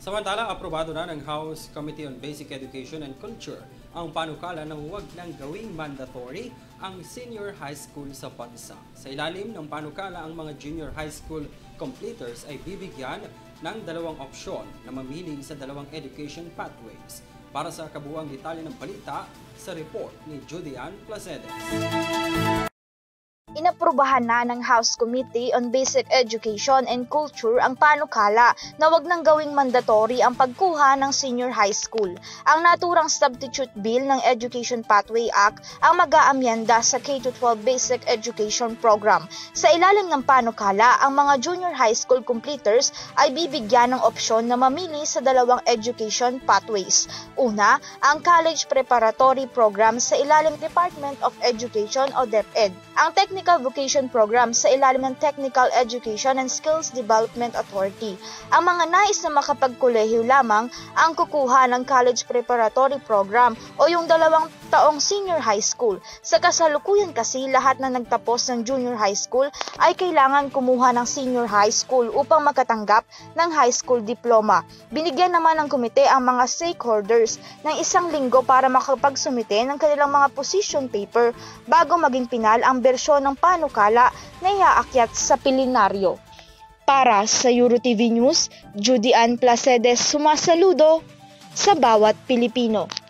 Samantala, aprobado na ng House Committee on Basic Education and Culture ang panukala na huwag nang gawing mandatory ang senior high school sa bansa. Sa ilalim ng panukala, ang mga junior high school completers ay bibigyan ng dalawang opsyon na mamili sa dalawang education pathways. Para sa kabuuang detalye ng balita, sa report ni Judy Ann Placedes. Inaprubahan na ng House Committee on Basic Education and Culture ang panukala na wag nang gawing mandatory ang pagkuha ng senior high school. Ang naturang substitute bill ng Education Pathway Act ang mag-aamyenda sa K-12 Basic Education Program. Sa ilalim ng panukala, ang mga junior high school completers ay bibigyan ng opsyon na mamili sa dalawang education pathways. Una, ang College Preparatory Program sa ilalim ng Department of Education o DepEd. Ang Technical Vocation Program sa ilalim ng Technical Education and Skills Development Authority. Ang mga nais na makapagkolehiyo lamang ang kukuha ng College Preparatory Program o yung 2 taong senior high school. Sa kasalukuyan kasi, lahat na nagtapos ng junior high school ay kailangan kumuha ng senior high school upang makatanggap ng high school diploma. Binigyan naman ng komite ang mga stakeholders ng 1 linggo para makapagsumite ng kanilang mga position paper bago maging pinal ang bersyon ng panukala na iaakyat sa plenaryo. Para sa EuroTV News, Judy Ann Placedes sumasaludo sa bawat Pilipino.